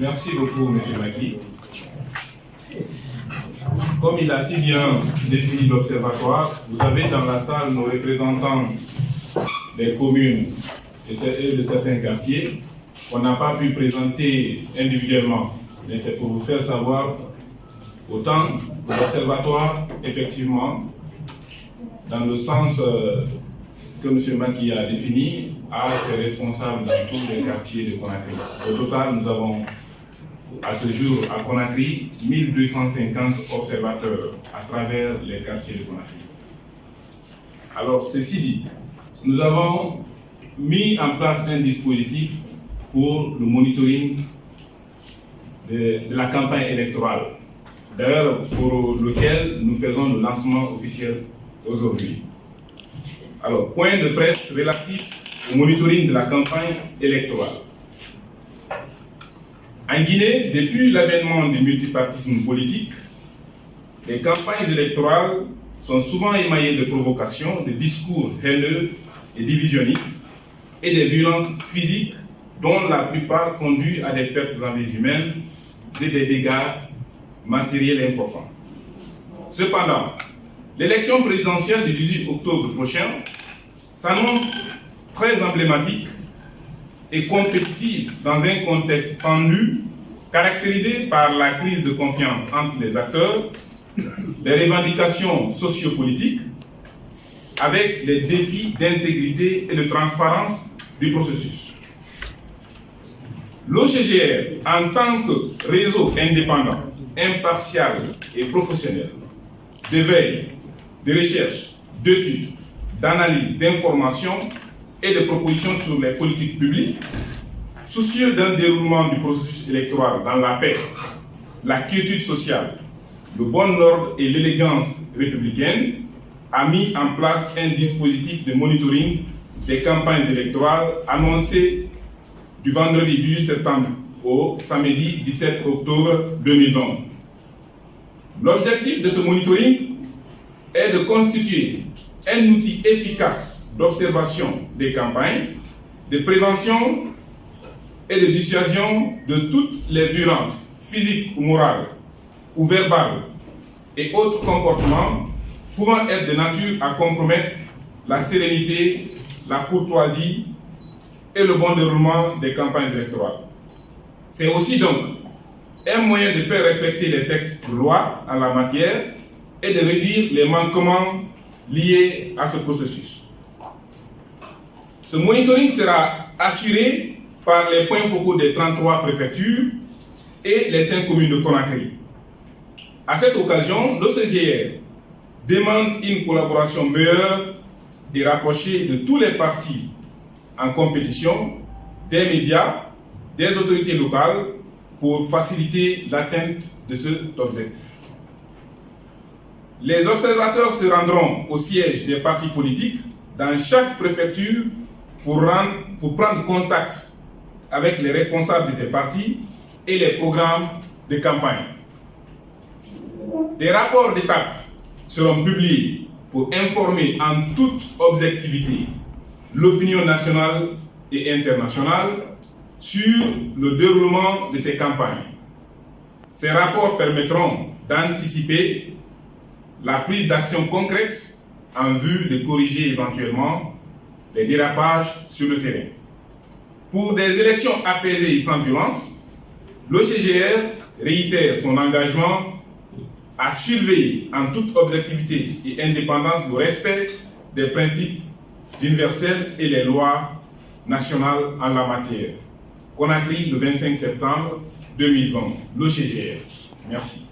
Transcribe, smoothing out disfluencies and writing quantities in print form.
Merci beaucoup, M. Macky. Comme il a si bien défini l'observatoire, vous avez dans la salle nos représentants des communes et de certains quartiers qu'on n'a pas pu présenter individuellement. Mais c'est pour vous faire savoir autant que l'observatoire, effectivement, dans le sens que M. Macky a défini, a ses responsables dans tous les quartiers de Conakry. Au total, nous avons à ce jour à Conakry 1250 observateurs à travers les quartiers de Conakry. Alors, ceci dit, nous avons mis en place un dispositif pour le monitoring de la campagne électorale, d'ailleurs pour lequel nous faisons le lancement officiel aujourd'hui. Alors, point de presse relatif au monitoring de la campagne électorale. En Guinée, depuis l'avènement du multipartisme politique, les campagnes électorales sont souvent émaillées de provocations, de discours haineux et divisionnistes et des violences physiques dont la plupart conduisent à des pertes en vies humaines et des dégâts matériels importants. Cependant, l'élection présidentielle du 18 octobre prochain s'annonce très emblématique et compétitive dans un contexte tendu, caractérisé par la crise de confiance entre les acteurs, les revendications sociopolitiques, avec les défis d'intégrité et de transparence du processus. L'OCGR, en tant que réseau indépendant, impartial et professionnel, de veille, de recherche, d'études, d'analyse, d'information et de propositions sur les politiques publiques, soucieux d'un déroulement du processus électoral dans la paix, la quiétude sociale, le bon ordre et l'élégance républicaine, a mis en place un dispositif de monitoring des campagnes électorales annoncé du vendredi 18 septembre au samedi 17 octobre 2020. L'objectif de ce monitoring est de constituer un outil efficace d'observation des campagnes, de prévention et de dissuasion de toutes les violences physiques ou morales ou verbales et autres comportements pouvant être de nature à compromettre la sérénité, la courtoisie et le bon déroulement des campagnes électorales. C'est aussi donc un moyen de faire respecter les textes de loi en la matière et de réduire les manquements liés à ce processus. Ce monitoring sera assuré par les points focaux des 33 préfectures et les 5 communes de Conakry. À cette occasion, l'OCGR demande une collaboration meilleure et rapprochée de tous les partis en compétition, des médias, des autorités locales pour faciliter l'atteinte de cet objectif. Les observateurs se rendront au siège des partis politiques dans chaque préfecture pour prendre contact avec les responsables de ces partis et les programmes de campagne. Des rapports d'étape seront publiés pour informer en toute objectivité l'opinion nationale et internationale sur le déroulement de ces campagnes. Ces rapports permettront d'anticiper la prise d'action concrète en vue de corriger éventuellement les dérapages sur le terrain. Pour des élections apaisées et sans violence, l'OCGR réitère son engagement à surveiller en toute objectivité et indépendance le respect des principes universels et les lois nationales en la matière. Conakry, le 25 septembre 2020, l'OCGR. Merci.